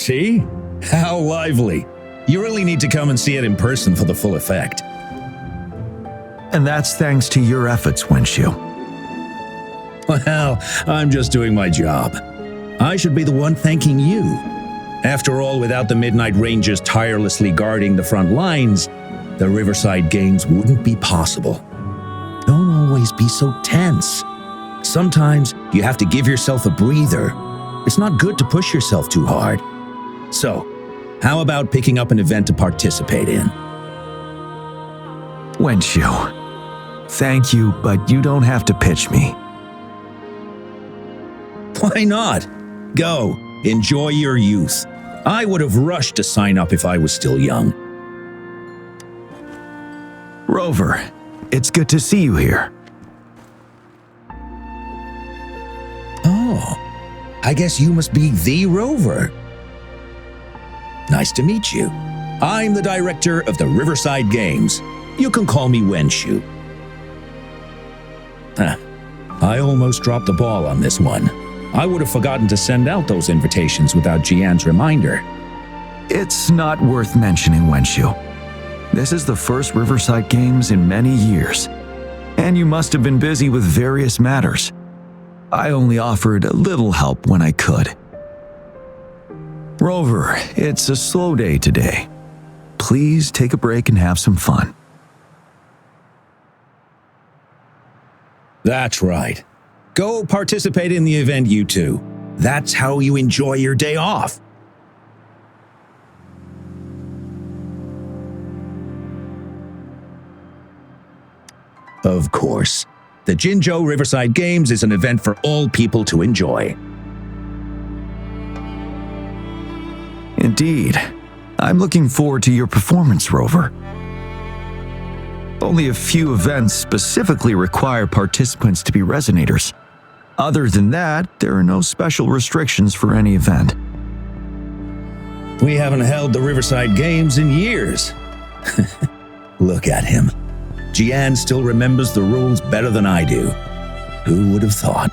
See? How lively. You really need to come and see it in person for the full effect. And that's thanks to your efforts, Wenshu. Well, I'm just doing my job. I should be the one thanking you. After all, without the Midnight Rangers tirelessly guarding the front lines, the Riverside Games wouldn't be possible. Don't always be so tense. Sometimes you have to give yourself a breather. It's not good to push yourself too hard. So, how about picking up an event to participate in? Wenshu, thank you, but you don't have to pitch me. Why not? Go, enjoy your youth. I would have rushed to sign up if I was still young. Rover, it's good to see you here. Oh, I guess you must be the Rover. Nice to meet you. I'm the director of the Riverside Games. You can call me Wenshu. I almost dropped the ball on this one. I would have forgotten to send out those invitations without Jian's reminder. It's not worth mentioning, Wenshu. This is the first Riverside Games in many years, and you must have been busy with various matters. I only offered a little help when I could. Rover, it's a slow day today. Please take a break and have some fun. That's right. Go participate in the event, you two. That's how you enjoy your day off. Of course, the Jinzhou Riverside Games is an event for all people to enjoy. Indeed. I'm looking forward to your performance, Rover. Only a few events specifically require participants to be resonators. Other than that, there are no special restrictions for any event. We haven't held the Riverside Games in years. Look at him. Jian still remembers the rules better than I do. Who would have thought?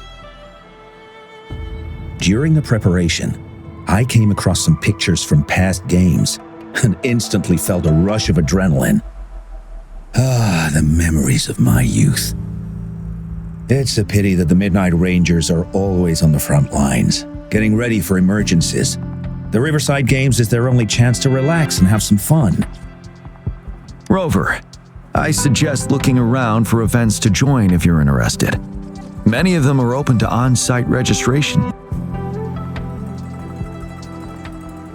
During the preparation, I came across some pictures from past games and instantly felt a rush of adrenaline. Ah, the memories of my youth. It's a pity that the Midnight Rangers are always on the front lines, getting ready for emergencies. The Riverside Games is their only chance to relax and have some fun. Rover, I suggest looking around for events to join if you're interested. Many of them are open to on-site registration.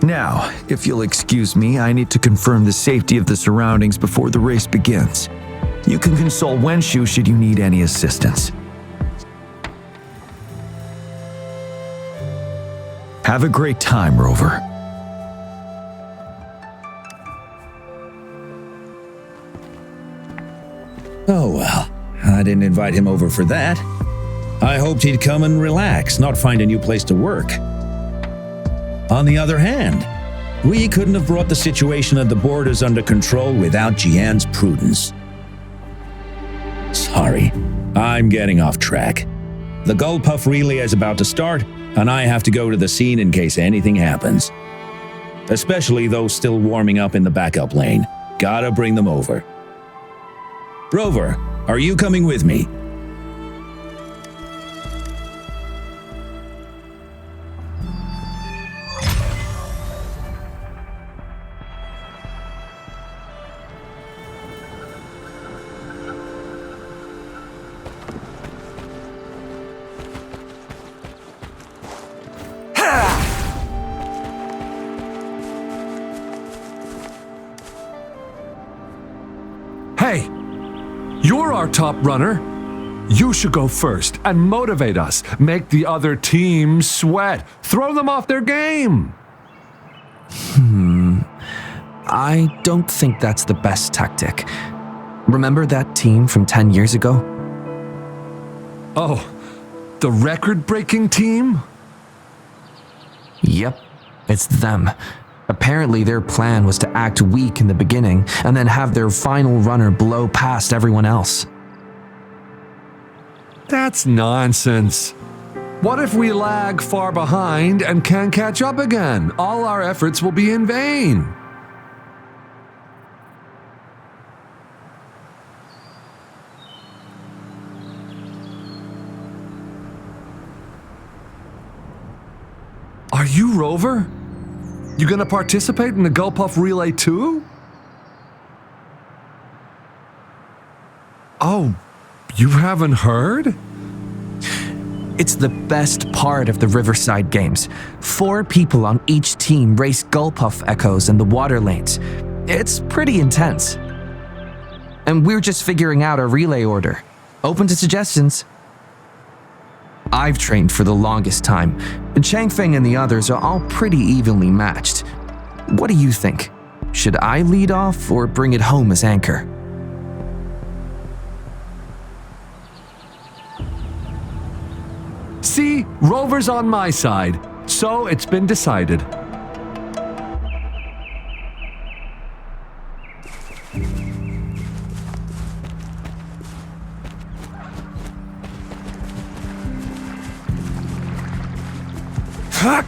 Now, if you'll excuse me, I need to confirm the safety of the surroundings before the race begins. You can consult Wenshu should you need any assistance. Have a great time, Rover. Oh well, I didn't invite him over for that. I hoped he'd come and relax, not find a new place to work. On the other hand, we couldn't have brought the situation at the borders under control without Jian's prudence. Sorry, I'm getting off track. The Gullpuff relay is about to start, and I have to go to the scene in case anything happens. Especially those still warming up in the backup lane. Gotta bring them over. Rover, are you coming with me? Hey, you're our top runner. You should go first and motivate us. Make the other team sweat. Throw them off their game. I don't think that's the best tactic. Remember that team from 10 years ago? Oh, the record-breaking team? Yep, it's them. Apparently their plan was to act weak in the beginning and then have their final runner blow past everyone else. That's nonsense. What if we lag far behind and can't catch up again? All our efforts will be in vain. Are you Rover? You gonna participate in the Gulpuff Relay too? Oh, you haven't heard? It's the best part of the Riverside Games. 4 people on each team race Gulpuff Echoes in the water lanes. It's pretty intense. And we're just figuring out our relay order. Open to suggestions. I've trained for the longest time. Changfeng and the others are all pretty evenly matched. What do you think? Should I lead off or bring it home as anchor? See, Rover's on my side, so it's been decided. Ha!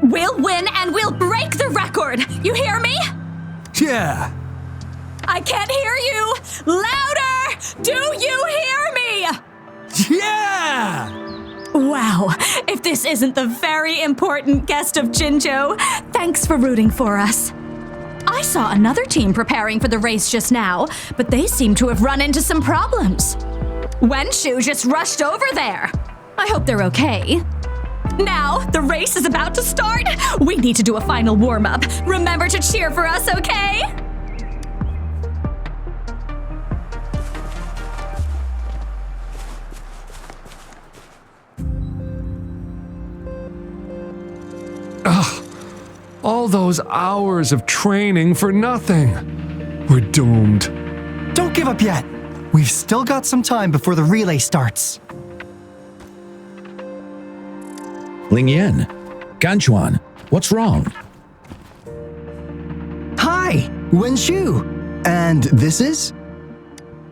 We'll win and we'll break the record! You hear me? Yeah! I can't hear you! Louder! Do you hear me? Yeah! Wow, if this isn't the very important guest of Jinzhou, thanks for rooting for us. I saw another team preparing for the race just now, but they seem to have run into some problems. Wenshu just rushed over there. I hope they're okay. Now, the race is about to start. We need to do a final warm-up. Remember to cheer for us, okay? All those hours of training for nothing. We're doomed. Don't give up yet. We've still got some time before the relay starts. Ling Yan, Ganchuan, what's wrong? Hi, Wenshu. And this is?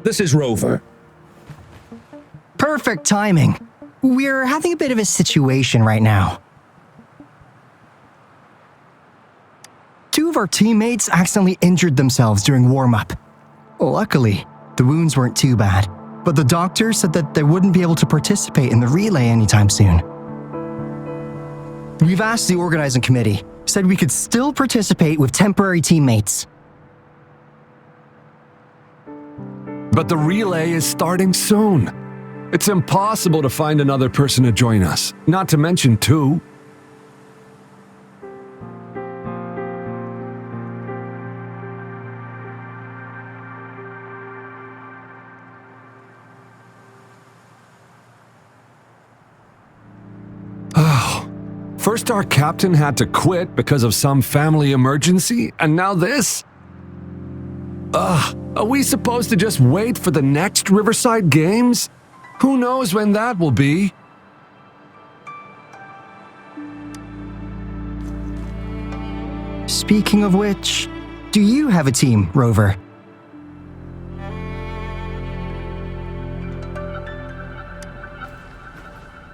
This is Rover. Perfect timing. We're having a bit of a situation right now. 2 of our teammates accidentally injured themselves during warm-up. Luckily, the wounds weren't too bad, but the doctor said that they wouldn't be able to participate in the relay anytime soon. We've asked the organizing committee, said we could still participate with temporary teammates. But the relay is starting soon. It's impossible to find another person to join us, not to mention 2. First our captain had to quit because of some family emergency, and now this? Are we supposed to just wait for the next Riverside Games? Who knows when that will be? Speaking of which, do you have a team, Rover?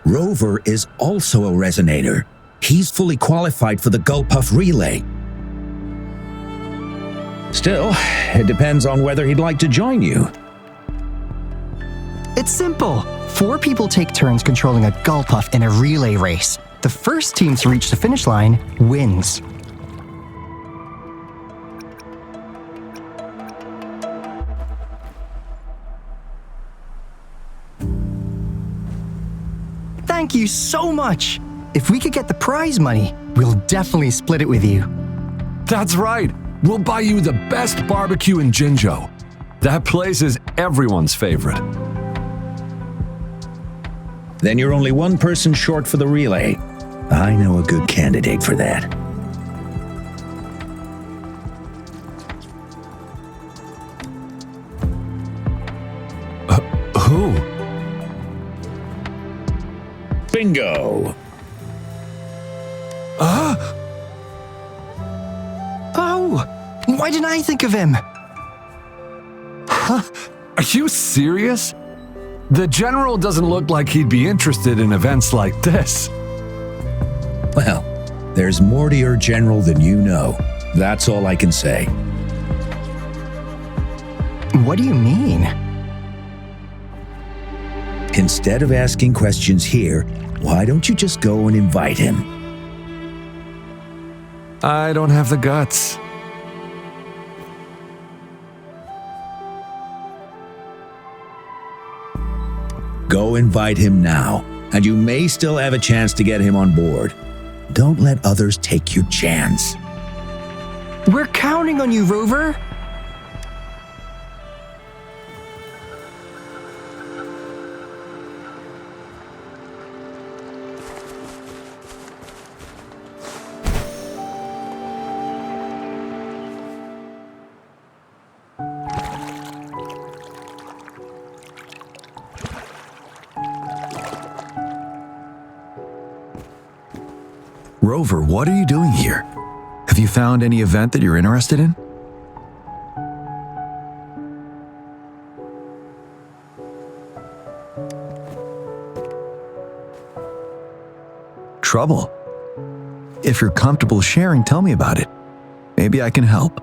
Rover is also a resonator. He's fully qualified for the Gulpuff Relay. Still, it depends on whether he'd like to join you. It's simple. 4 people take turns controlling a Gulpuff in a relay race. The first team to reach the finish line wins. Thank you so much. If we could get the prize money, we'll definitely split it with you. That's right. We'll buy you the best barbecue in Jinzhou. That place is everyone's favorite. Then you're only 1 person short for the relay. I know a good candidate for that. Bingo! Oh, why didn't I think of him? Are you serious? The general doesn't look like he'd be interested in events like this. Well, there's more to your general than you know. That's all I can say. What do you mean? Instead of asking questions here, why don't you just go and invite him? I don't have the guts. Go invite him now, and you may still have a chance to get him on board. Don't let others take your chance. We're counting on you, Rover. Rover, what are you doing here? Have you found any event that you're interested in? Trouble? If you're comfortable sharing, tell me about it. Maybe I can help.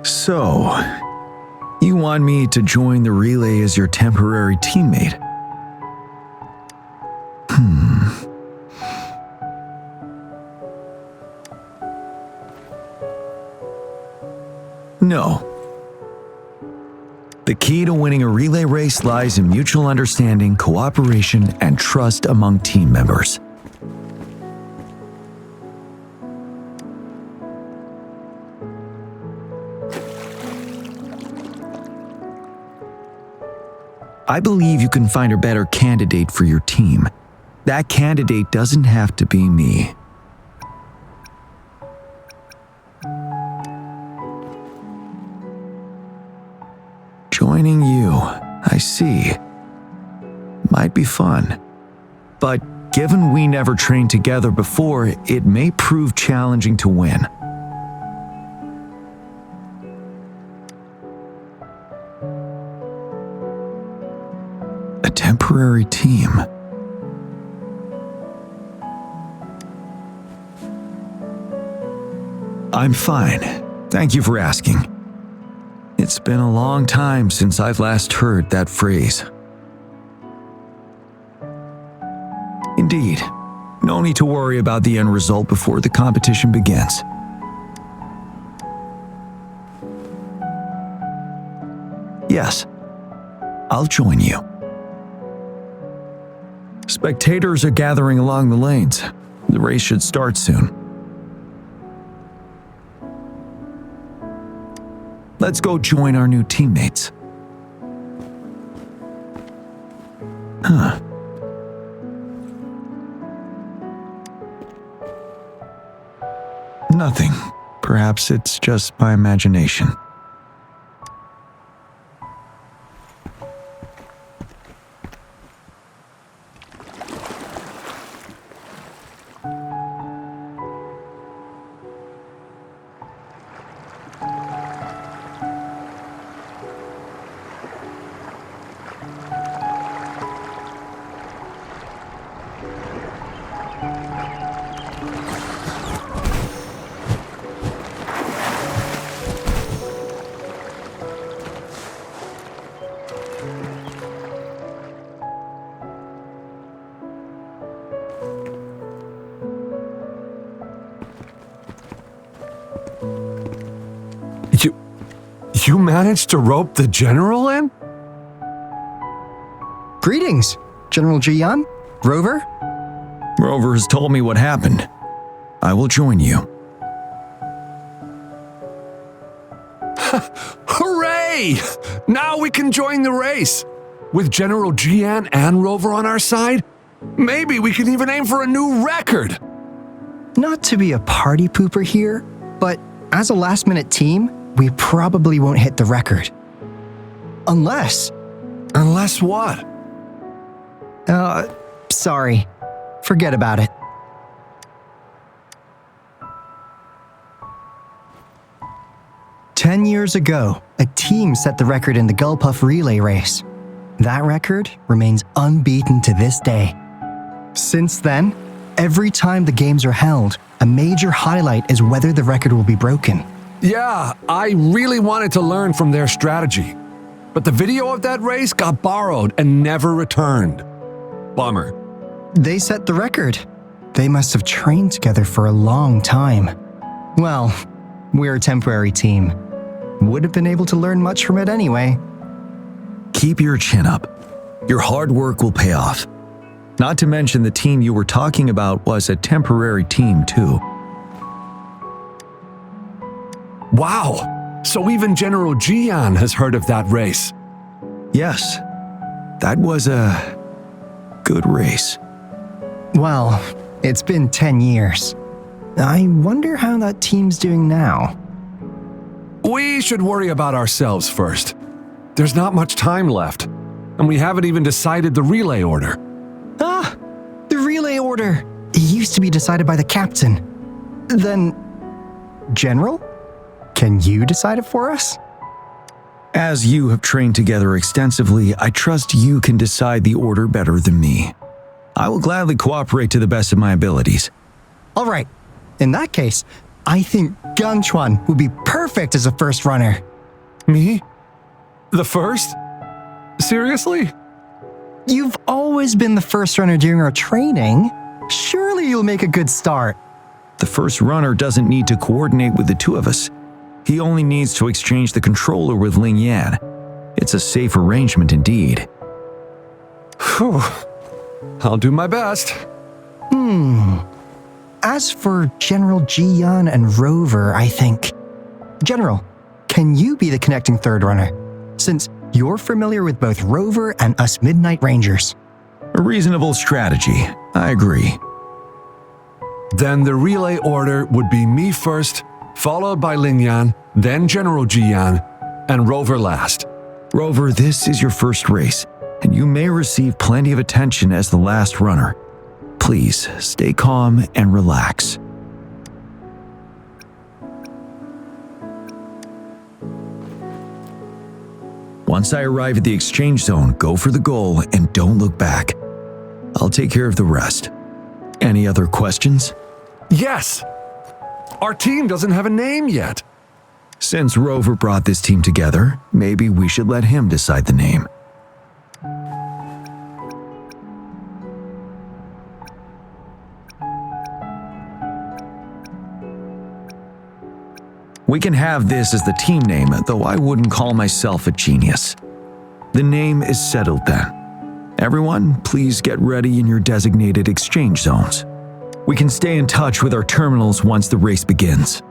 So, you want me to join the relay as your temporary teammate? No. The key to winning a relay race lies in mutual understanding, cooperation, and trust among team members. I believe you can find a better candidate for your team. That candidate doesn't have to be me. Joining you, I see. Might be fun. But given we never trained together before, it may prove challenging to win. A temporary team. I'm fine. Thank you for asking. It's been a long time since I've last heard that phrase. Indeed, no need to worry about the end result before the competition begins. Yes, I'll join you. Spectators are gathering along the lanes. The race should start soon. Let's go join our new teammates. Nothing. Perhaps it's just my imagination. You managed to rope the general in? Greetings, General Jian, Rover. Rover has told me what happened. I will join you. Hooray! Now we can join the race. With General Jian and Rover on our side, maybe we can even aim for a new record. Not to be a party pooper here, but as a last-minute team, we probably won't hit the record. Unless... Unless what? Sorry. Forget about it. "10 years ago, a team set the record in the Gulpuff relay race. That record remains unbeaten to this day. Since then, every time the games are held, a major highlight is whether the record will be broken. Yeah, I really wanted to learn from their strategy. But the video of that race got borrowed and never returned. Bummer. They set the record. They must have trained together for a long time. Well, we're a temporary team. Would have been able to learn much from it anyway." Keep your chin up. Your hard work will pay off. Not to mention the team you were talking about was a temporary team too. Wow, so even General Jian has heard of that race. Yes, that was a good race. Well, it's been 10 years. I wonder how that team's doing now. We should worry about ourselves first. There's not much time left, and we haven't even decided the relay order. Ah, the relay order. It used to be decided by the captain. Then, General? Can you decide it for us? As you have trained together extensively, I trust you can decide the order better than me. I will gladly cooperate to the best of my abilities. All right. In that case, I think Gangchuan would be perfect as a first runner. Me? The first? Seriously? You've always been the first runner during our training. Surely you'll make a good start. The first runner doesn't need to coordinate with the two of us. He only needs to exchange the controller with Ling Yan. It's a safe arrangement indeed. Whew. I'll do my best. As for General Jian and Rover, I think... General, can you be the connecting third runner? Since you're familiar with both Rover and us Midnight Rangers. A reasonable strategy. I agree. Then the relay order would be me first, followed by Ling Yan, then General Jian, and Rover last. Rover, this is your first race, and you may receive plenty of attention as the last runner. Please, stay calm and relax. Once I arrive at the exchange zone, go for the goal and don't look back. I'll take care of the rest. Any other questions? Yes! Our team doesn't have a name yet. Since Rover brought this team together, maybe we should let him decide the name. We can have this as the team name, though I wouldn't call myself a genius. The name is settled then. Everyone, please get ready in your designated exchange zones. We can stay in touch with our terminals once the race begins.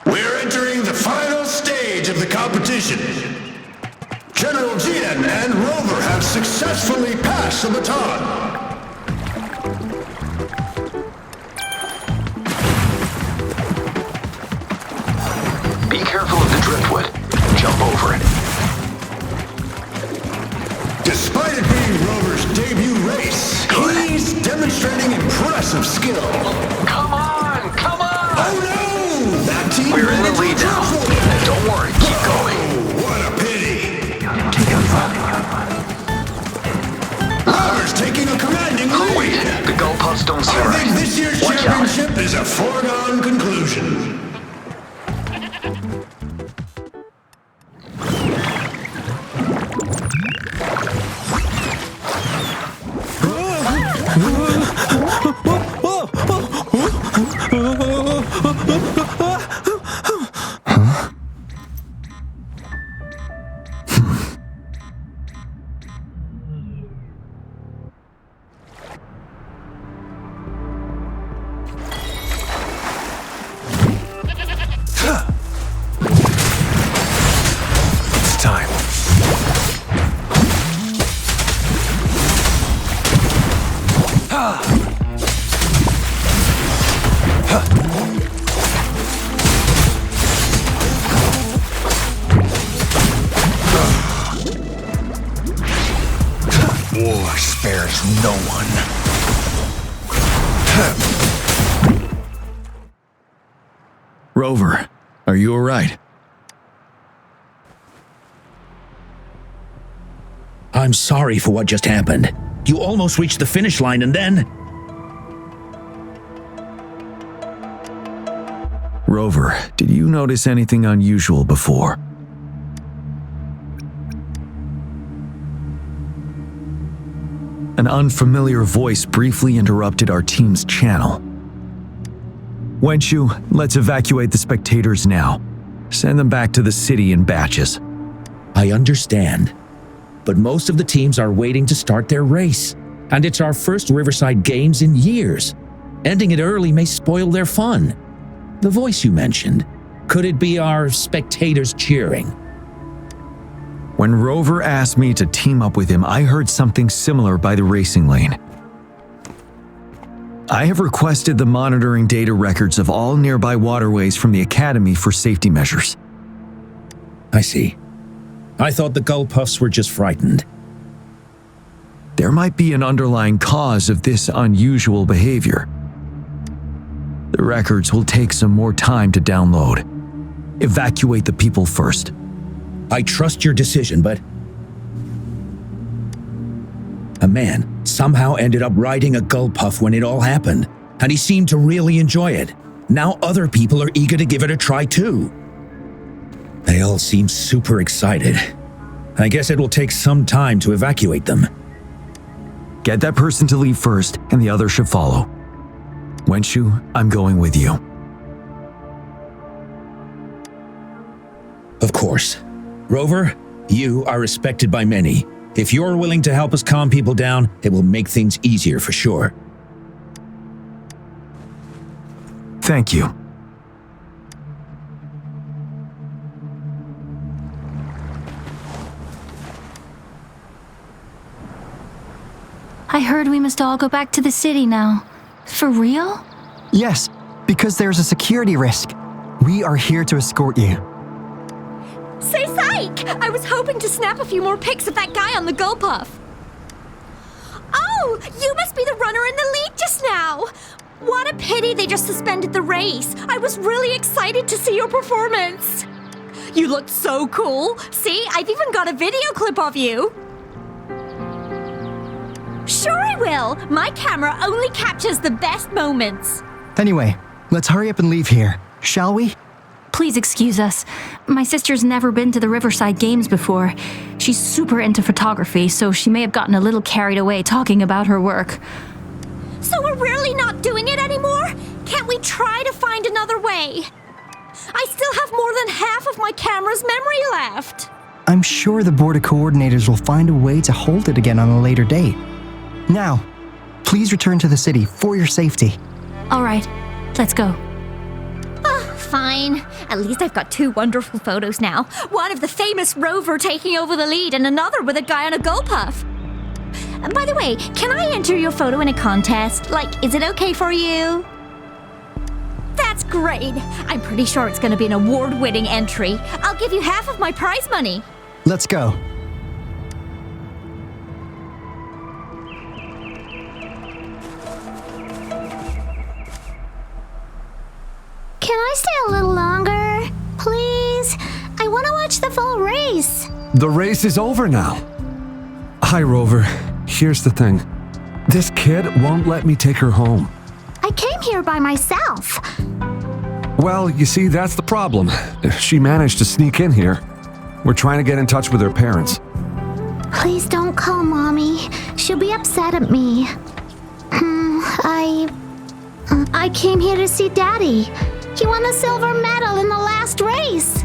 We're entering the final stage of the competition. General Jian and Rover have successfully passed the baton. Be careful of the driftwood. Jump over it. Despite it being Rover's debut race, he's demonstrating impressive skill. Come on! Come on! Oh no! That team We're in the went lead into now. trouble. Don't worry, keep going. Oh, what a pity. Rover's taking a commanding Oh, wait. lead. The goalposts don't see I right. think this year's Watch out. championship is a foregone conclusion. spares no one. Rover, are you alright? I'm sorry for what just happened. You almost reached the finish line and then... Rover, did you notice anything unusual before? An unfamiliar voice briefly interrupted our team's channel. Wenshu, let's evacuate the spectators now. Send them back to the city in batches. I understand. But most of the teams are waiting to start their race. And it's our first Riverside Games in years. Ending it early may spoil their fun. The voice you mentioned, could it be our spectators cheering? When Rover asked me to team up with him, I heard something similar by the racing lane. I have requested the monitoring data records of all nearby waterways from the Academy for safety measures. I see. I thought the Gull Puffs were just frightened. There might be an underlying cause of this unusual behavior. The records will take some more time to download. Evacuate the people first. I trust your decision, but... A man somehow ended up riding a Gull Puff when it all happened, and he seemed to really enjoy it. Now other people are eager to give it a try too. They all seem super excited. I guess it will take some time to evacuate them. Get that person to leave first, and the others should follow. Wenshu, I'm going with you. Of course. Rover, you are respected by many. If you're willing to help us calm people down, it will make things easier for sure. Thank you. I heard we must all go back to the city now. For real? Yes, because there's a security risk. We are here to escort you. Say psych! I was hoping to snap a few more pics of that guy on the Gull Puff. Oh, you must be the runner in the lead just now. What a pity they just suspended the race. I was really excited to see your performance. You looked so cool. See, I've even got a video clip of you. Sure I will. My camera only captures the best moments. Anyway, let's hurry up and leave here, shall we? Please excuse us. My sister's never been to the Riverside Games before. She's super into photography, so she may have gotten a little carried away talking about her work. So we're really not doing it anymore? Can't we try to find another way? I still have more than half of my camera's memory left. I'm sure the board of coordinators will find a way to hold it again on a later date. Now, please return to the city for your safety. All right, let's go. Fine. At least I've got two wonderful photos now. One of the famous Rover taking over the lead and another with a guy on a Gull Puff. And by the way, can I enter your photo in a contest? Like, is it okay for you? That's great. I'm pretty sure it's going to be an award-winning entry. I'll give you half of my prize money. Let's go. Can I stay a little longer? Please? I want to watch the full race. The race is over now. Hi, Rover. Here's the thing. This kid won't let me take her home. I came here by myself. Well, you see, that's the problem. She managed to sneak in here. We're trying to get in touch with her parents. Please don't call Mommy. She'll be upset at me. I came here to see Daddy. He won a silver medal in the last race.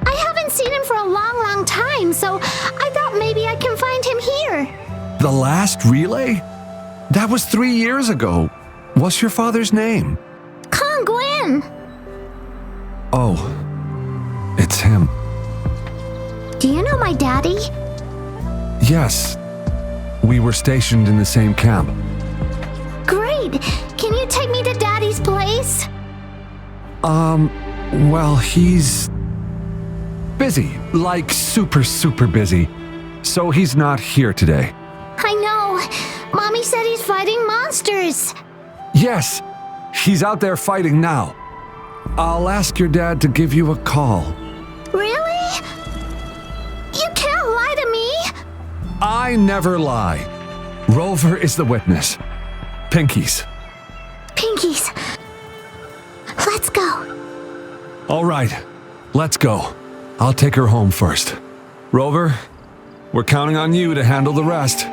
I haven't seen him for a long time, so I thought maybe I can find him here. The last relay? That was 3 years ago. What's your father's name? Gwen. Oh, it's him. Do you know my daddy? Yes. We were stationed in the same camp. Great. Can you take me to Daddy's place? Well, he's busy. Like super busy. So he's not here today. I know, Mommy said he's fighting monsters. Yes, he's out there fighting now. I'll ask your dad to give you a call. Really? You can't lie to me. I never lie. Rover is the witness. Pinkies. Pinkies. Let's go. All right, let's go. I'll take her home first. Rover, we're counting on you to handle the rest.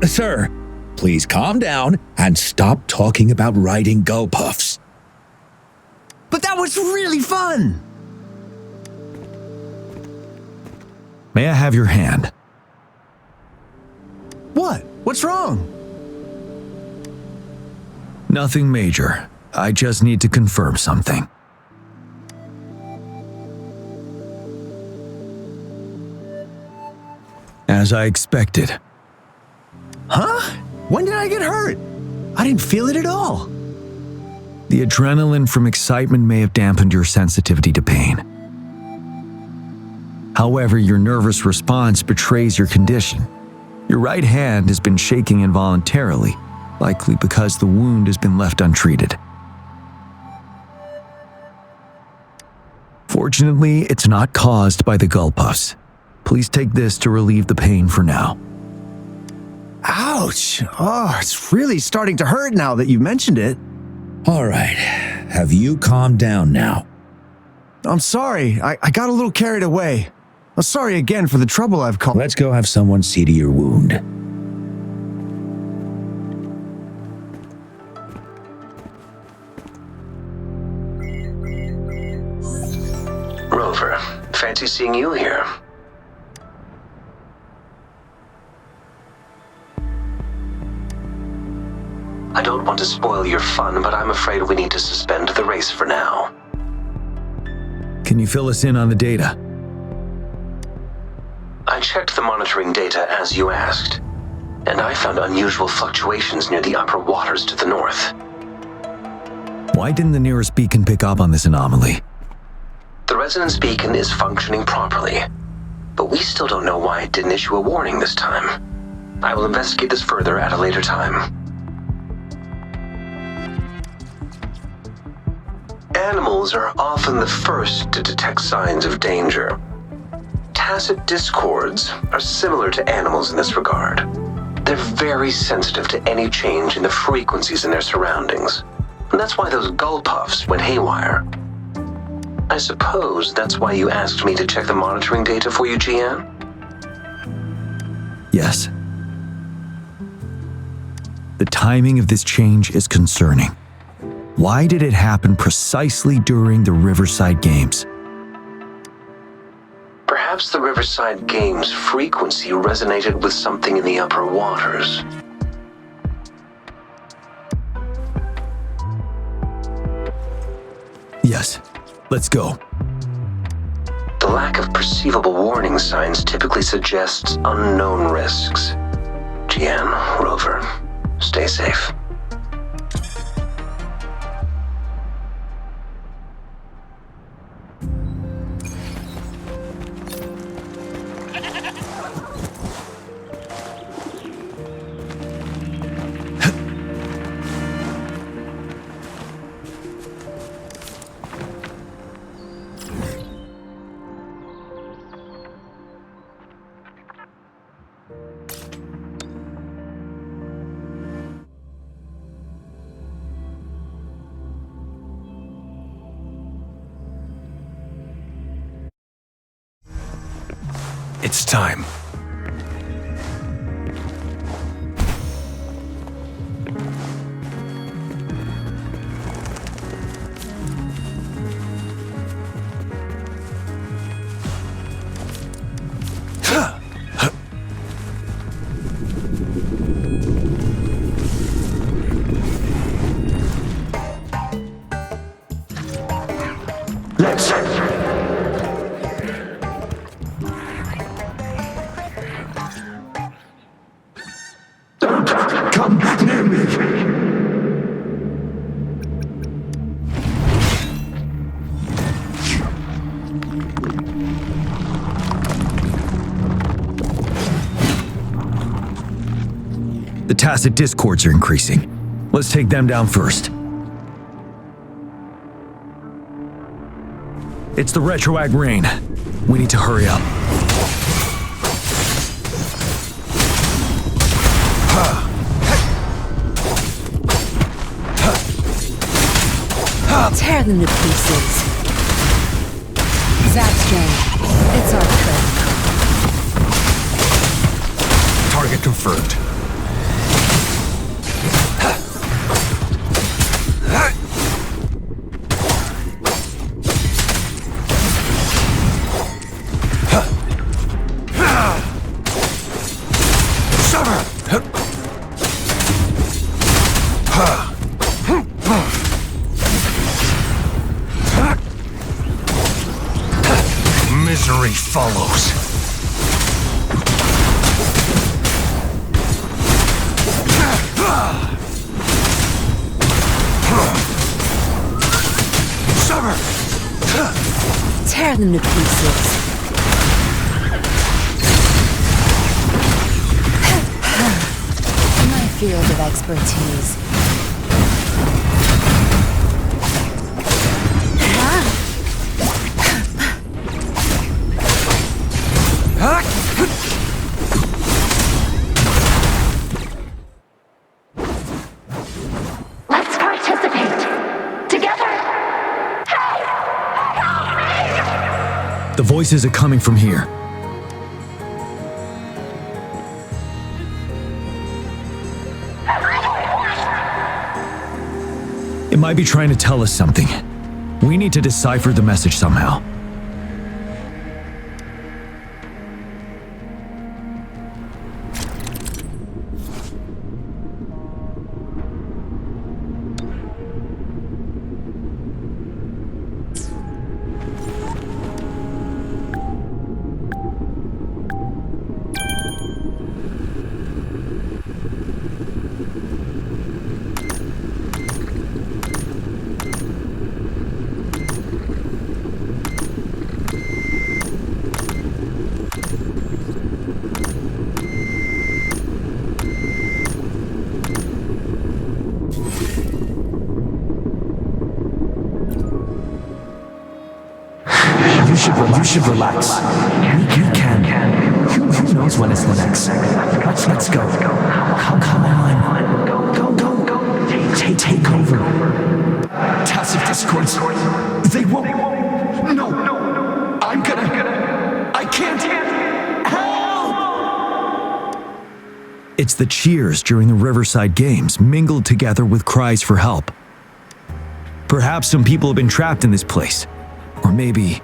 Sir, please calm down and stop talking about riding gull puffs. But that was really fun! May I have your hand? What? What's wrong? Nothing major. I just need to confirm something. As I expected. Huh? When did I get hurt? I didn't feel it at all. The adrenaline from excitement may have dampened your sensitivity to pain. However, your nervous response betrays your condition. Your right hand has been shaking involuntarily, likely because the wound has been left untreated. Fortunately, it's not caused by the gull puffs. Please take this to relieve the pain for now. Ouch! Oh, it's really starting to hurt now that you've mentioned it. All right, have you calmed down now? I'm sorry, I got a little carried away. I'm sorry again for the trouble I've caused. Let's go have someone see to your wound. Rover, fancy seeing you here. I don't want to spoil your fun, but I'm afraid we need to suspend the race for now. Can you fill us in on the data? I checked the monitoring data as you asked, and I found unusual fluctuations near the upper waters to the north. Why didn't the nearest beacon pick up on this anomaly? The resonance beacon is functioning properly, but we still don't know why it didn't issue a warning this time. I will investigate this further at a later time. Animals are often the first to detect signs of danger. Tacit discords are similar to animals in this regard. They're very sensitive to any change in the frequencies in their surroundings. And that's why those gull puffs went haywire. I suppose that's why you asked me to check the monitoring data for you, GN? Yes. The timing of this change is concerning. Why did it happen precisely during the Riverside Games? Perhaps the Riverside Games' frequency resonated with something in the upper waters. Yes, let's go. The lack of perceivable warning signs typically suggests unknown risks. GN, Rover, stay safe. It's time. The tacit discords are increasing. Let's take them down first. It's the retroag rain. We need to hurry up. Tear them to pieces. Zapstrain, it's our turn. Target confirmed. Misery follows. Tear them to pieces. My field of expertise. Let's participate. Together. Hey! Help me! The voices are coming from here. It might be trying to tell us something. We need to decipher the message somehow. You should relax. You can. Who knows when it's next? Let's go. Come on. Go. Take over. Tacit discords. They won't. No. I can't. Help! It's the cheers during the Riverside Games mingled together with cries for help. Perhaps some people have been trapped in this place. Or maybe...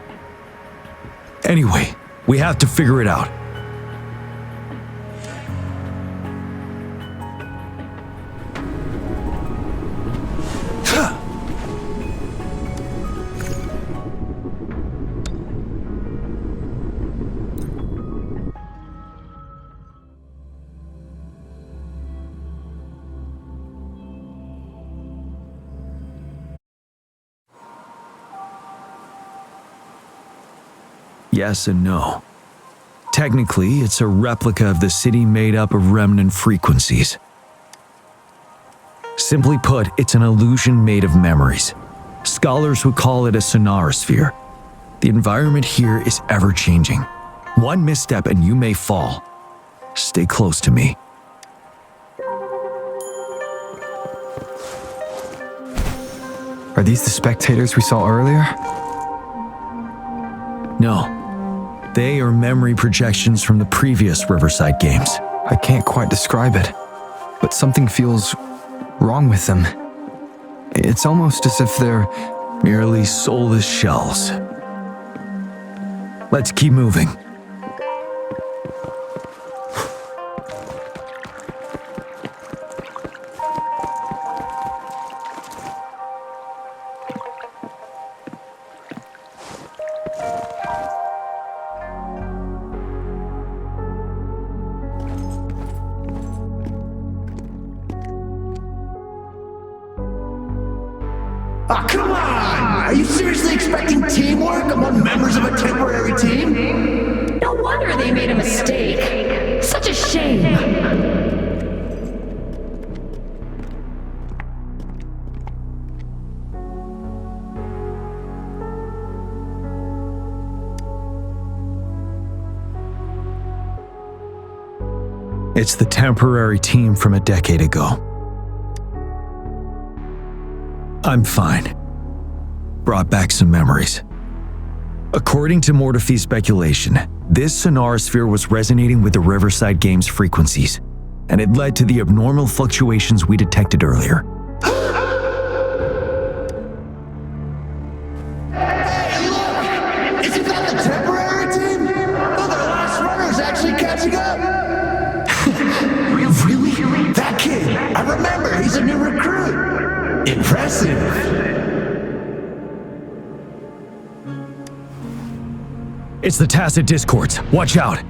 Anyway, we have to figure it out. Yes and no. Technically, it's a replica of the city made up of remnant frequencies. Simply put, it's an illusion made of memories. Scholars would call it a sonorosphere. The environment here is ever-changing. One misstep and you may fall. Stay close to me. Are these the spectators we saw earlier? No. They are memory projections from the previous Riverside Games. I can't quite describe it, but something feels wrong with them. It's almost as if they're Merely soulless shells. Let's keep moving. Ah, come on! Are you seriously expecting teamwork among members of a temporary team? No wonder they made a mistake. Such a shame. It's the temporary team from a decade ago. I'm fine. Brought back some memories. According to Mortefy's speculation, this sonosphere was resonating with the Riverside Games frequencies, and it led to the abnormal fluctuations we detected earlier. Isn't that the temporary team? Oh, their last runner's actually catching up. Really? That kid? I remember, he's a new recruit. Impressive. It's the Tacit Discords. Watch out!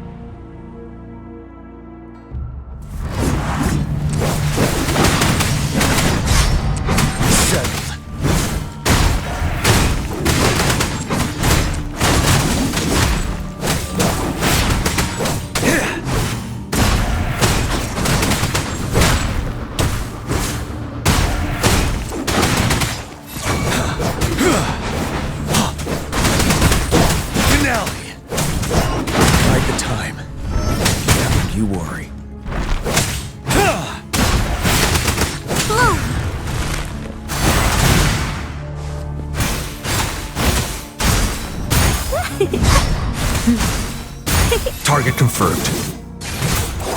Target confirmed.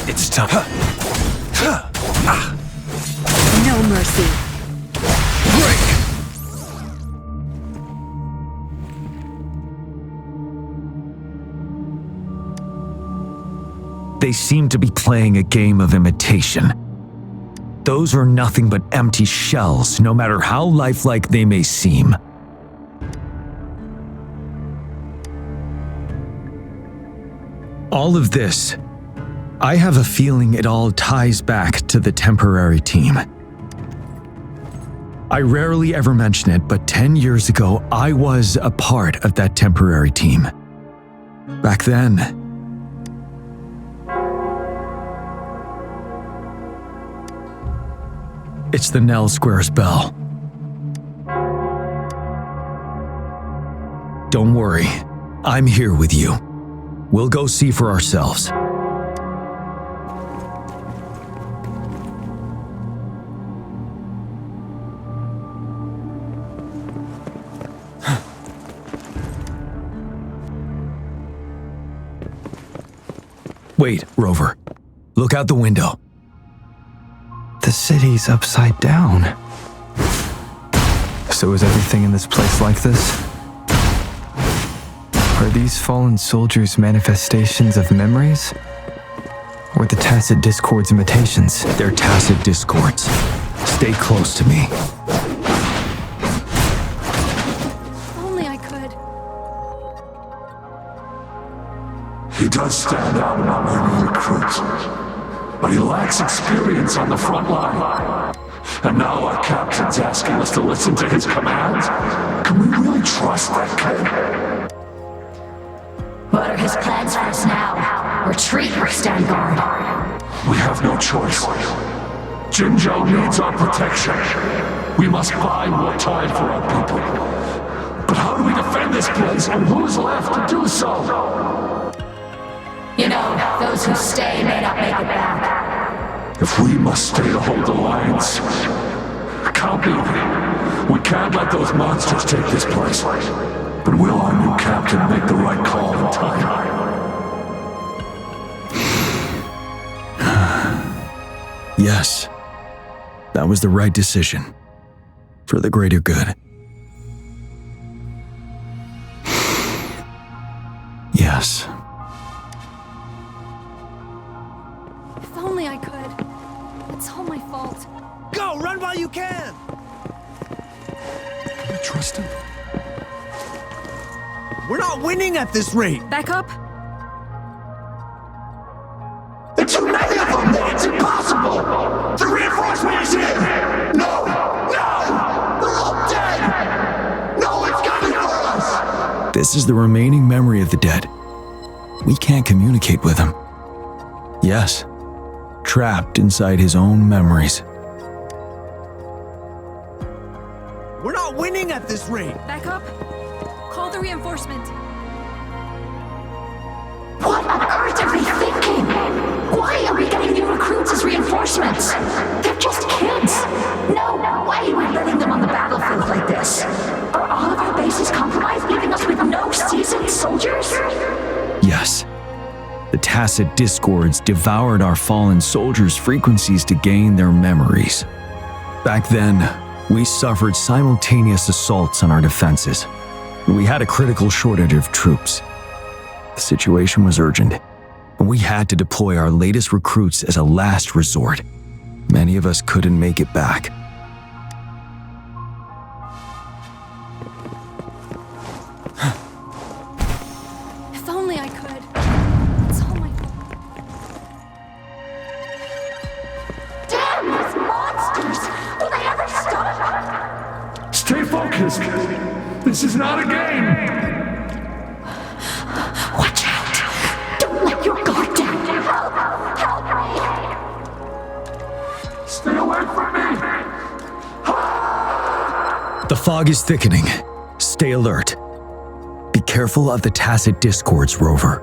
It's time. No mercy. They seem to be playing a game of imitation. Those are nothing but empty shells, no matter how lifelike they may seem. All of this, I have a feeling it all ties back to the temporary team. I rarely ever mention it, but 10 years ago, I was a part of that temporary team. Back then, it's the Nell Squares bell. Don't worry, I'm here with you. We'll go see for ourselves. Wait, Rover. Look out the window. The city's upside down. So is everything in this place like this? Are these fallen soldiers manifestations of memories? Or the Tacit Discords imitations? They're Tacit Discords. Stay close to me. If only I could. He does stand out among our new recruits, but he lacks experience on the front line. And now our captain's asking us to listen to his commands? Can we really trust that kid? What are his plans for us now? Retreat or stand guard? We have no choice. Jinzhou needs our protection. We must buy more time for our people. But how do we defend this place, and who's left to do so? You know, those who stay may not make it back. If we must stay to hold the lines, count me in. We can't let those monsters take this place. But will our new captain make the right call in time? Yes, that was the right decision. For the greater good. Yes. If only I could. It's all my fault. Go! Run while you can! Can we trust him? We're not winning at this rate! Back up. There are too many of them! It's impossible! The reinforcement is here! No! No! They're all dead! No, it's This is the remaining memory of the dead. We can't communicate with him. Yes, trapped inside his own memories. We're not winning at this rate. Back up. Call the reinforcement. What on earth are they thinking? Why are we getting new recruits as reinforcements? They're just kids. No way we're letting them on the battlefield like this. Are all of our bases compromised, leaving us with no seasoned soldiers? Yes. The tacit discords devoured our fallen soldiers' frequencies to gain their memories. Back then, we suffered simultaneous assaults on our defenses. We had a critical shortage of troops. The situation was urgent, and we had to deploy our latest recruits as a last resort. Many of us couldn't make it back. If only I could. It's all my fault. Damn these monsters! Will they ever stop? Stay focused. This is not a game. Watch out! Don't let your guard down! Help me! Stay away from me. The fog is thickening. Stay alert. Be careful of the tacit discords, Rover.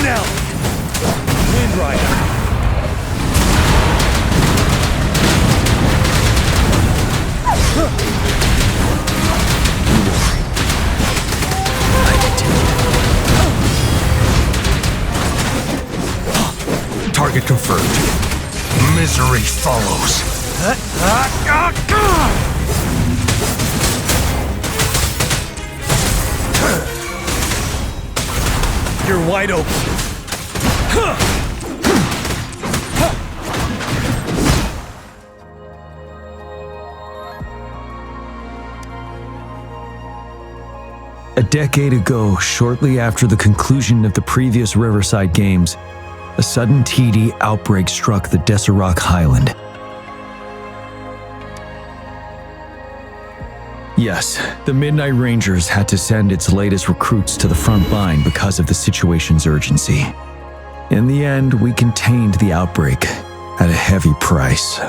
Now! Wind Rider! Target confirmed. Misery follows. You're wide open. A decade ago, shortly after the conclusion of the previous Riverside Games, a sudden TD outbreak struck the Deserac Highland. Yes, the Midnight Rangers had to send its latest recruits to the front line because of the situation's urgency. In the end, we contained the outbreak at a heavy price.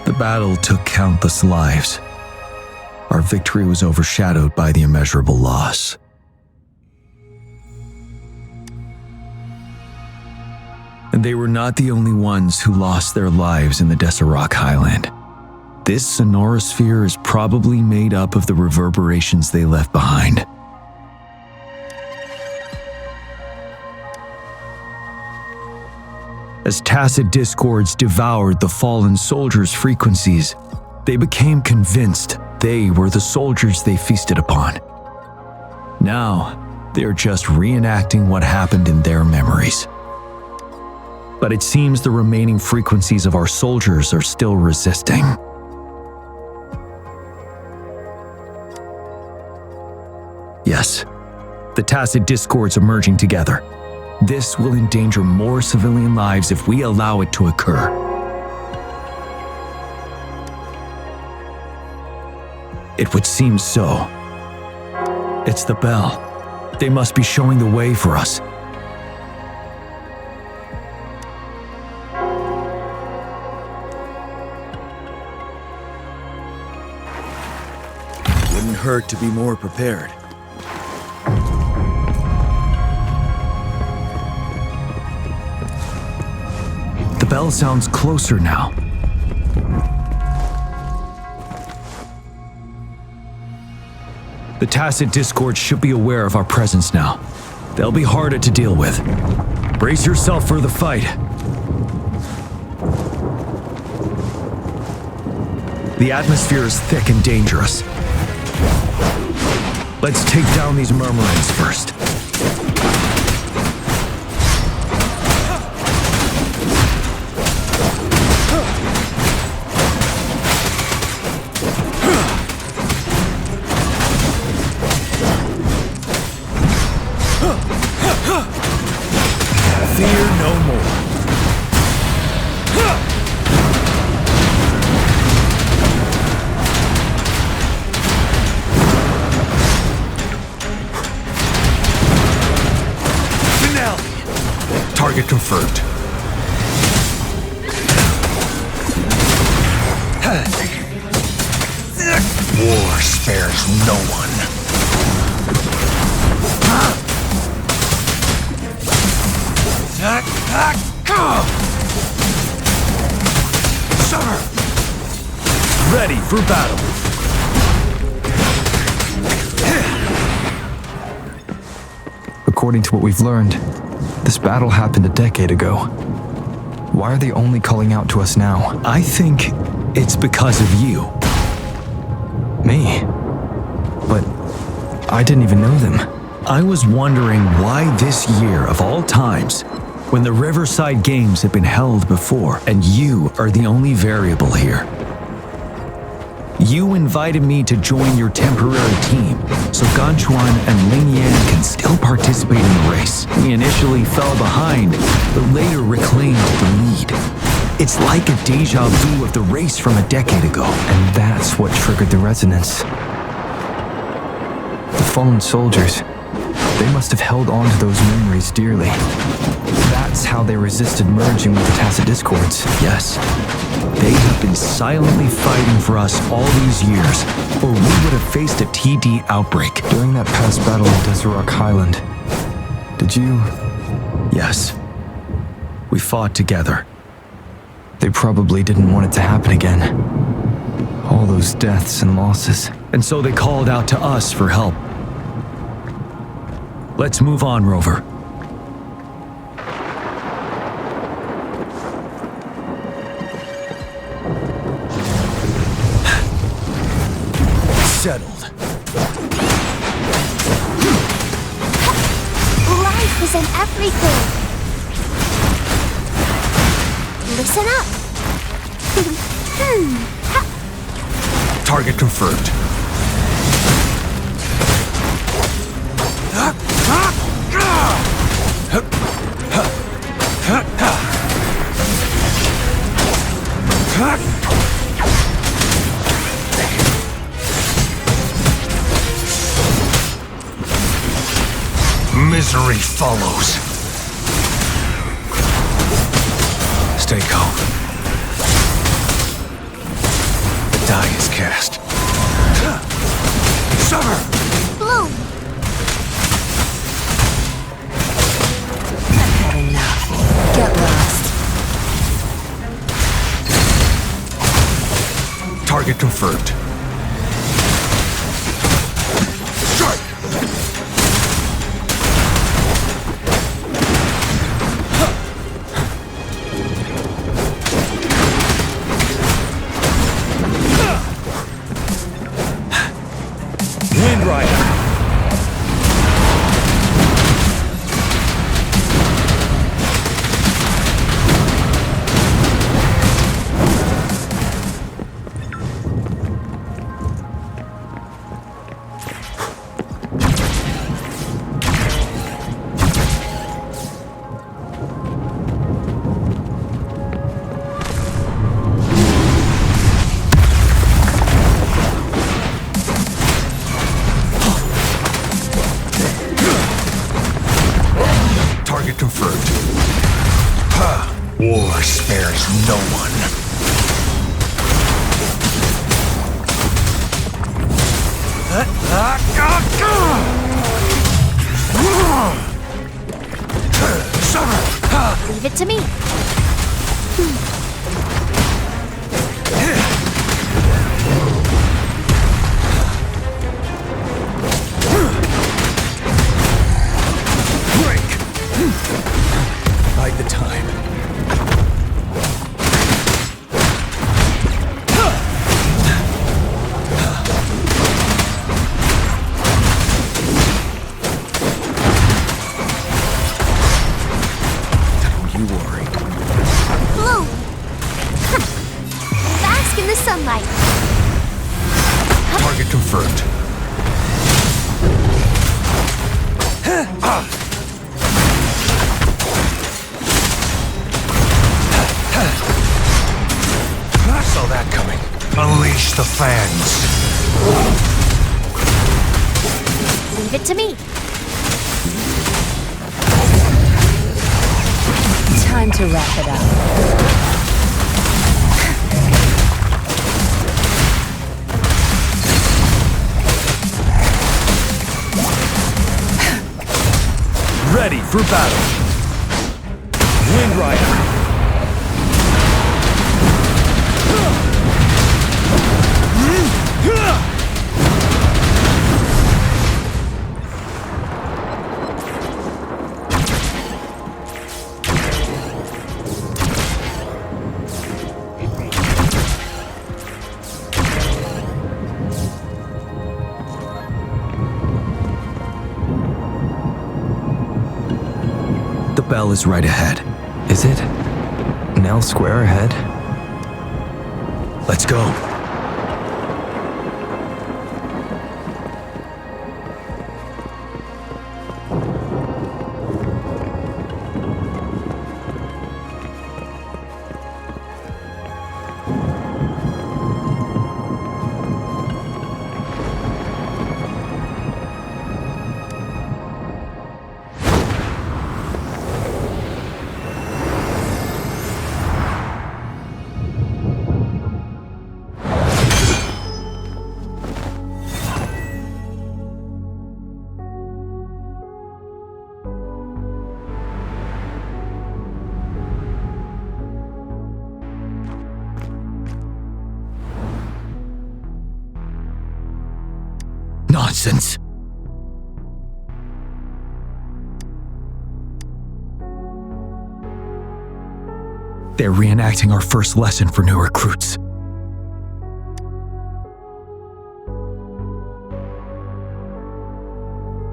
The battle took countless lives. Our victory was overshadowed by the immeasurable loss. And they were not the only ones who lost their lives in the Deserac Highland. This sonorosphere is probably made up of the reverberations they left behind. As tacit discords devoured the fallen soldiers' frequencies, they became convinced they were the soldiers they feasted upon. Now, they're just reenacting what happened in their memories. But it seems the remaining frequencies of our soldiers are still resisting. Yes, the tacit discords are merging together. This will endanger more civilian lives if we allow it to occur. It would seem so. It's the bell. They must be showing the way for us. Wouldn't hurt to be more prepared. The bell sounds closer now. The tacit discord should be aware of our presence now. They'll be harder to deal with. Brace yourself for the fight. The atmosphere is thick and dangerous. Let's take down these murmurings first. Fear no more. War spares no one. Summer! Ready for battle. According to what we've learned, this battle happened a decade ago. Why are they only calling out to us now? I think it's because of you. Me? But I didn't even know them. I was wondering why this year of all times, when the Riverside Games have been held before, and you are the only variable here. You invited me to join your temporary team, so Ganchuan and Ling Yan can still participate in the race. We initially fell behind, but later reclaimed the lead. It's like a deja vu of the race from a decade ago. And that's what triggered the resonance. The fallen soldiers, they must have held on to those memories dearly. That's how they resisted merging with the Tacit Discords. Yes, they have been silently fighting for us all these years, or we would have faced a TD outbreak. During that past battle in Desert Rock Highland, did you... Yes, we fought together. They probably didn't want it to happen again. All those deaths and losses. And so they called out to us for help. Let's move on, Rover. Settled. Life is in everything. Listen up. Target confirmed. Misery follows. Stay calm. The die is cast. Summer! Blue. I've had enough. Get lost. Target confirmed. Strike! Wind Rider. Target confirmed. War spares no one. Leave it to me. Break! Bide the time. Don't you worry. Blue. Bask in the sunlight. Target confirmed. I saw that coming. Unleash the fans. Leave it to me. Time to wrap it up. for battle. Wind Rider. The bell is right ahead. Is it? Nell Square ahead? Let's go. Nonsense. They're reenacting our first lesson for new recruits.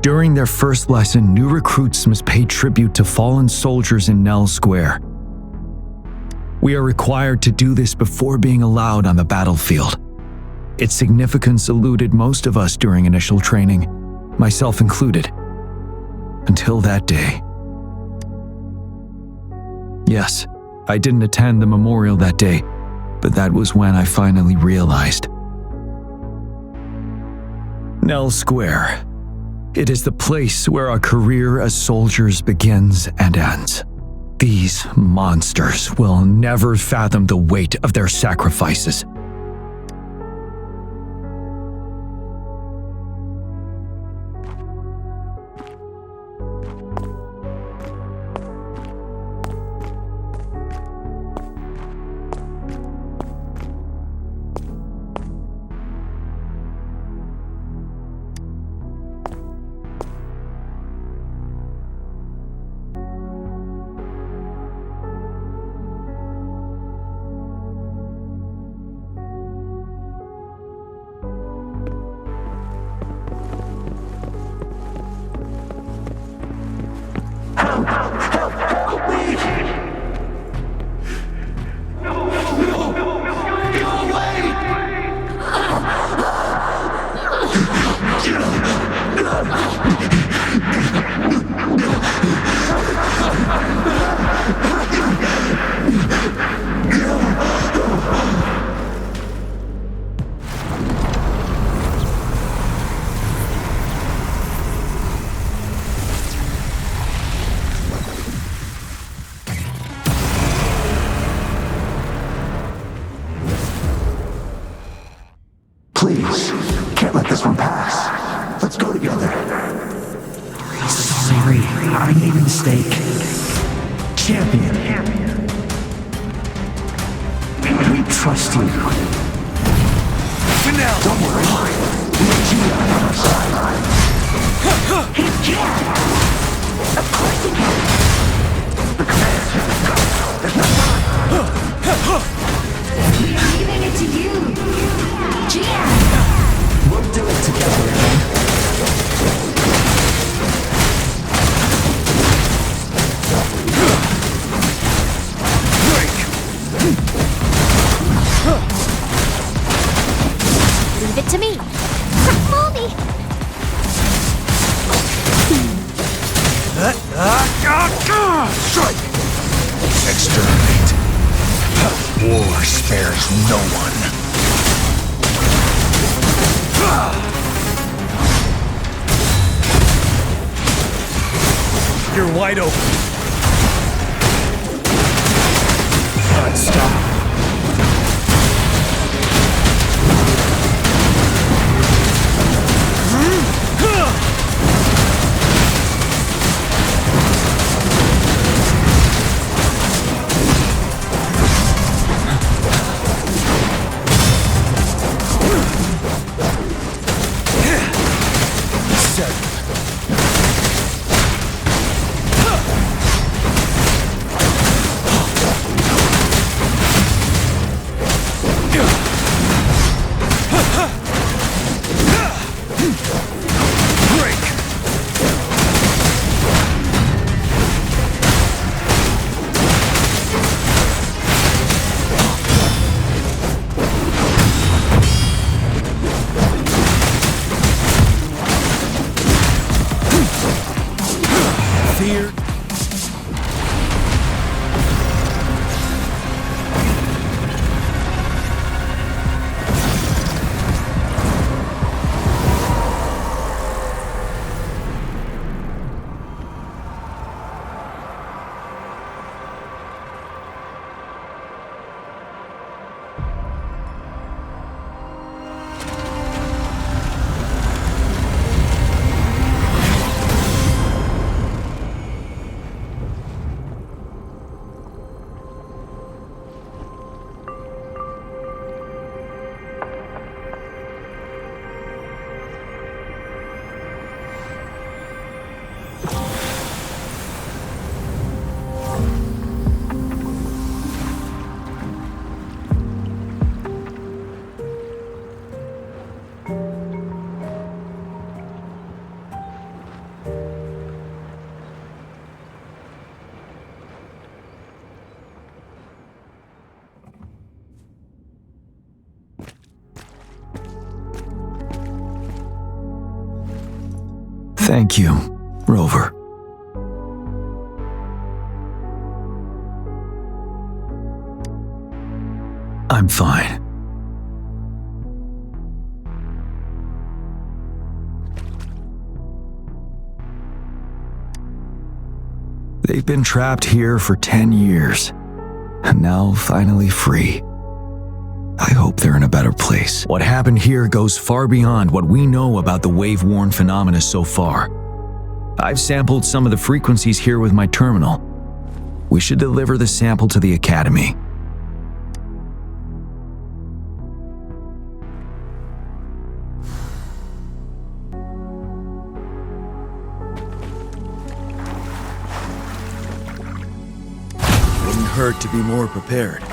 During their first lesson, new recruits must pay tribute to fallen soldiers in Nell Square. We are required to do this before being allowed on the battlefield. Its significance eluded most of us during initial training, myself included. Until that day. Yes, I didn't attend the memorial that day, but that was when I finally realized. Nell Square. It is the place where our career as soldiers begins and ends. These monsters will never fathom the weight of their sacrifices. Please, can't let this one pass. Let's go together. Sorry, I made a mistake. Champion. We trust you. Don't worry. We have Gia on our side. He can! Of course he can! The command. There's no time. He's giving it to you! Gian! We'll do it together again. Leave it to me. Mommy! Strike! Exterminate. War spares no one. You're wide open. Can't stop. Thank you, Rover. I'm fine. They've been trapped here for 10 years, and now finally free. I hope they're in a better place. What happened here goes far beyond what we know about the wave-worn phenomena so far. I've sampled some of the frequencies here with my terminal. We should deliver the sample to the Academy. Wouldn't hurt to be more prepared.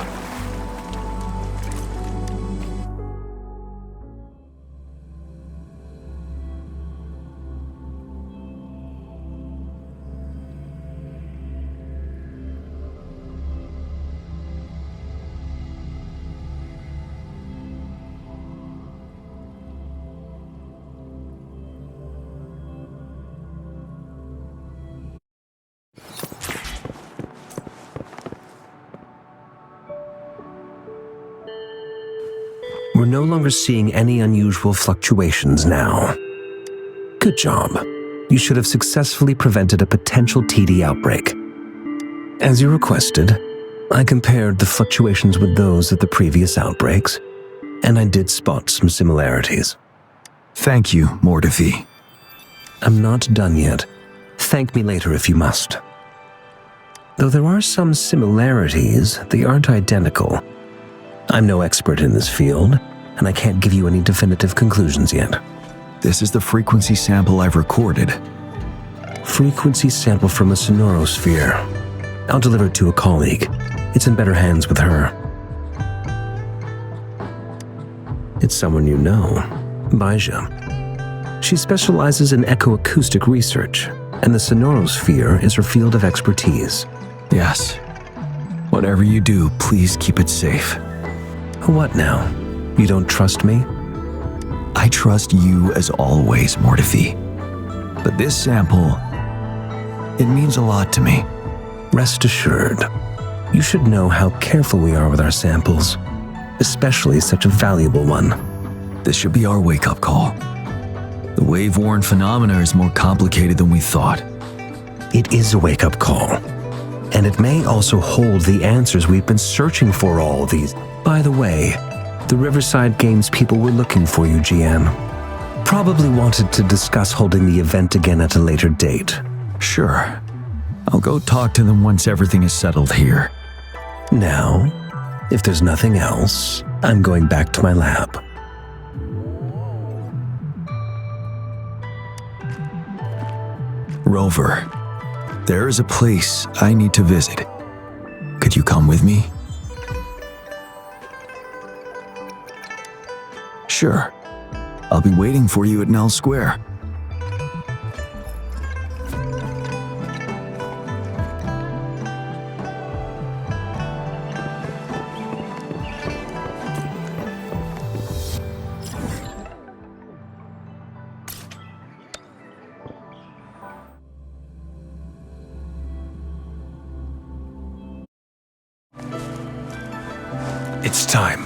We're no longer seeing any unusual fluctuations now. Good job. You should have successfully prevented a potential TD outbreak. As you requested, I compared the fluctuations with those of the previous outbreaks, and I did spot some similarities. Thank you, Mordevi. I'm not done yet. Thank me later if you must. Though there are some similarities, they aren't identical. I'm no expert in this field, and I can't give you any definitive conclusions yet. This is the frequency sample I've recorded. Frequency sample from a sonorosphere. I'll deliver it to a colleague. It's in better hands with her. It's someone you know, Baija. She specializes in echoacoustic research, and the sonorosphere is her field of expertise. Yes. Whatever you do, please keep it safe. What now? You don't trust me? I trust you as always, Mordevi. But this sample, it means a lot to me. Rest assured, you should know how careful we are with our samples, especially such a valuable one. This should be our wake-up call. The wave-worn phenomena is more complicated than we thought. It is a wake-up call, and it may also hold the answers we've been searching for all these. By the way, the Riverside Games people were looking for you, GM. Probably wanted to discuss holding the event again at a later date. Sure. I'll go talk to them once everything is settled here. Now, if there's nothing else, I'm going back to my lab. Rover, there is a place I need to visit. Could you come with me? Sure. I'll be waiting for you at Nell Square. It's time.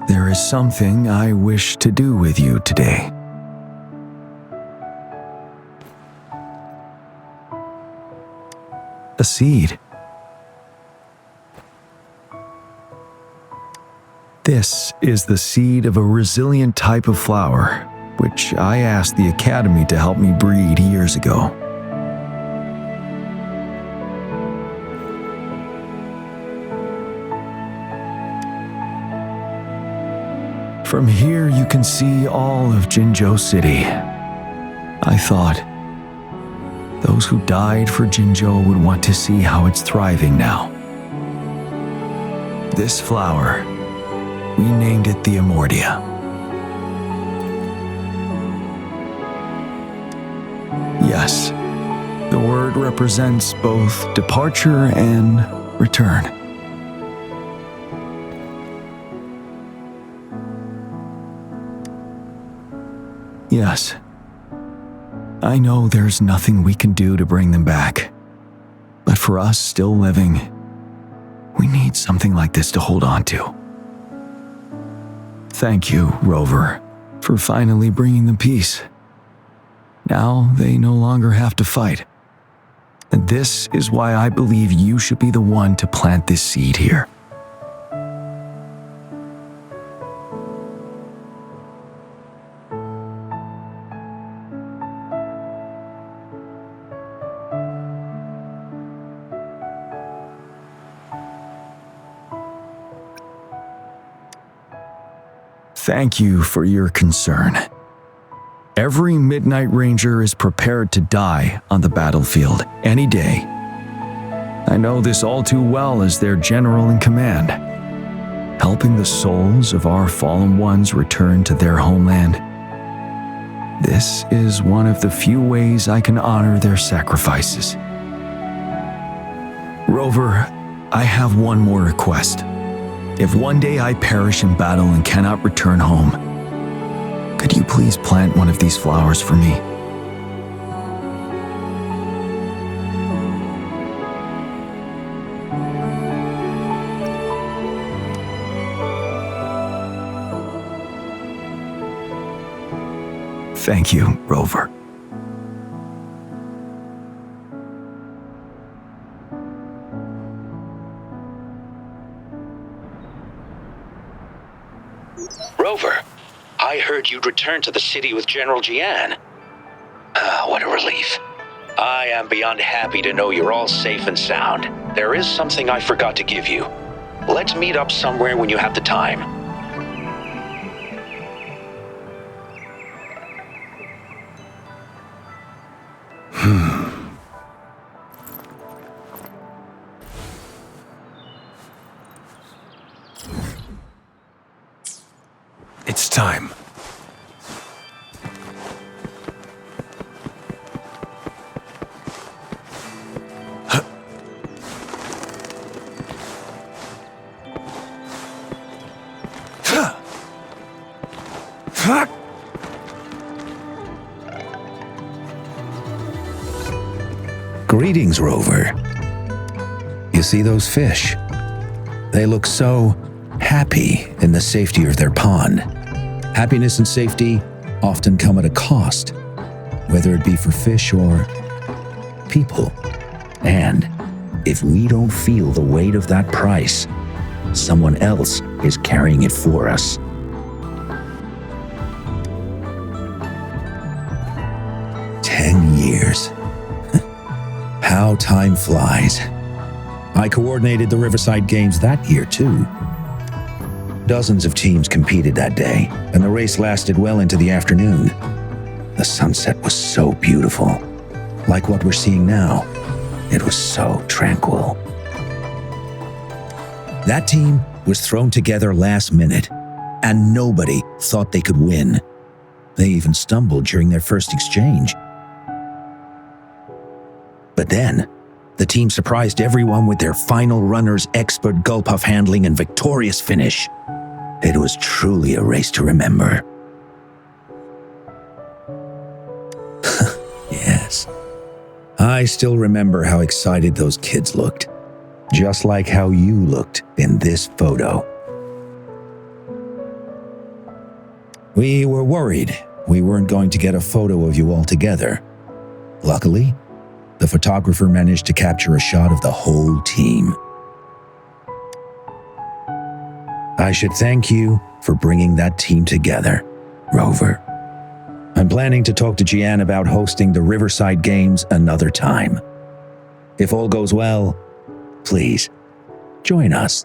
There is something I wish to do with you today. A seed. This is the seed of a resilient type of flower, which I asked the Academy to help me breed years ago. From here, you can see all of Jinzhou City. I thought those who died for Jinzhou would want to see how it's thriving now. This flower, we named it the Amordia. Yes, the word represents both departure and return. Yes, I know there's nothing we can do to bring them back. But for us still living, we need something like this to hold on to. Thank you, Rover, for finally bringing them peace. Now they no longer have to fight. And this is why I believe you should be the one to plant this seed here. Thank you for your concern. Every Midnight Ranger is prepared to die on the battlefield any day. I know this all too well as their general in command. Helping the souls of our fallen ones return to their homeland. This is one of the few ways I can honor their sacrifices. Rover, I have one more request. If one day I perish in battle and cannot return home, could you please plant one of these flowers for me? Thank you, Rover. Rover, I heard you'd returned to the city with General Jian. What a relief. I am beyond happy to know you're all safe and sound. There is something I forgot to give you. Let's meet up somewhere when you have the time. It's time. Greetings, Rover. You see those fish? They look so happy in the safety of their pond. Happiness and safety often come at a cost, whether it be for fish or people. And if we don't feel the weight of that price, someone else is carrying it for us. Years. How time flies. I coordinated the Riverside Games that year, too. Dozens of teams competed that day, and the race lasted well into the afternoon. The sunset was so beautiful. Like what we're seeing now, it was so tranquil. That team was thrown together last minute, and nobody thought they could win. They even stumbled during their first exchange. But then, the team surprised everyone with their final runner's expert gulp-puff handling and victorious finish. It was truly a race to remember. Yes. I still remember how excited those kids looked. Just like how you looked in this photo. We were worried we weren't going to get a photo of you all together. Luckily, the photographer managed to capture a shot of the whole team. I should thank you for bringing that team together, Rover. I'm planning to talk to Jian about hosting the Riverside Games another time. If all goes well, please, join us.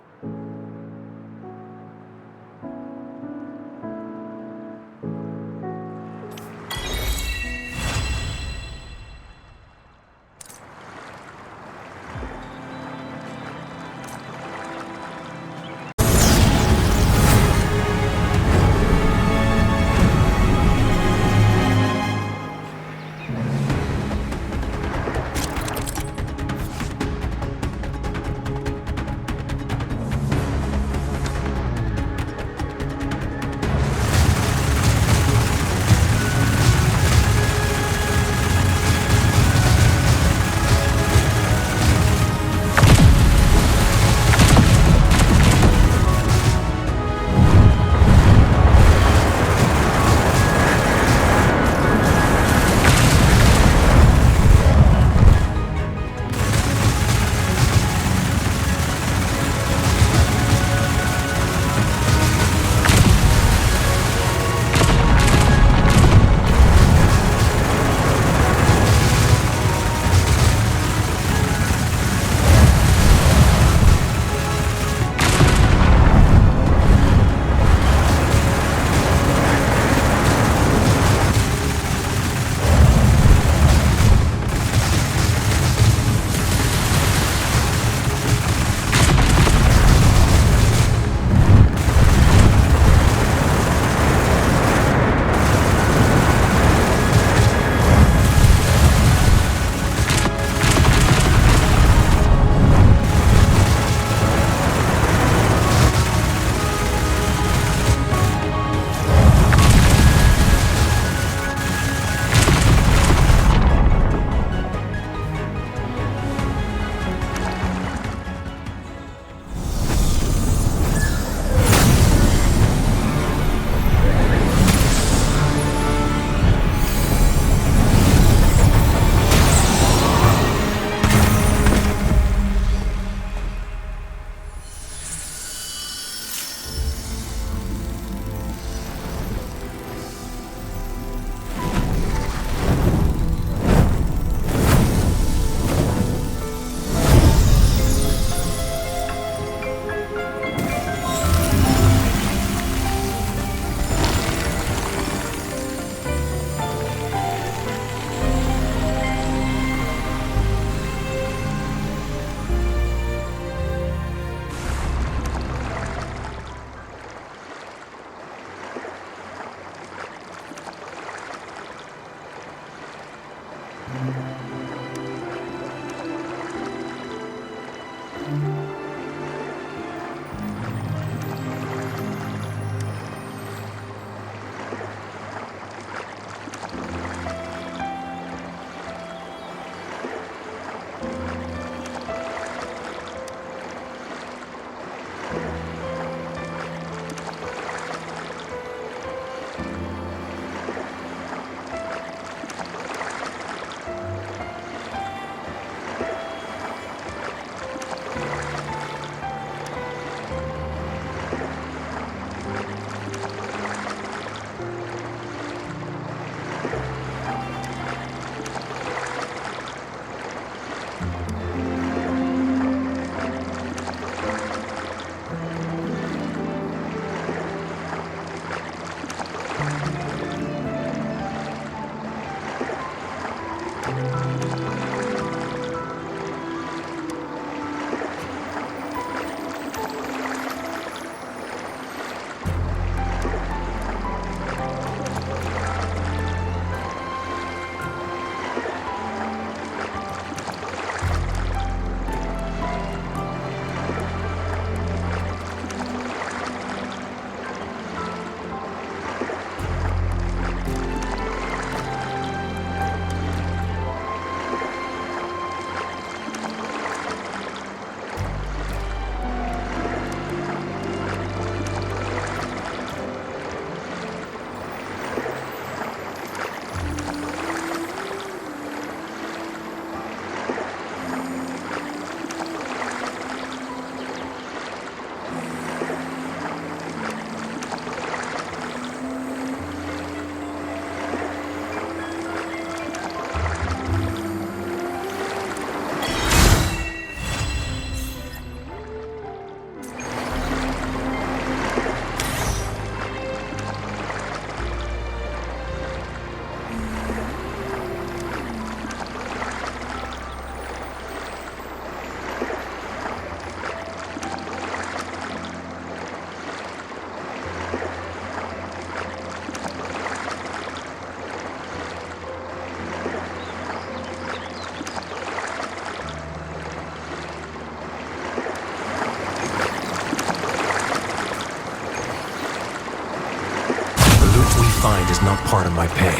not part of my pay.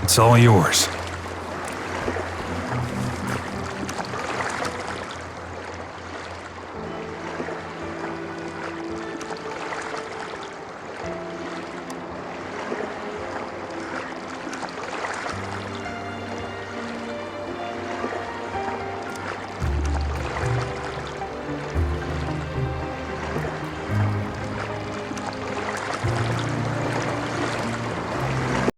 It's all yours.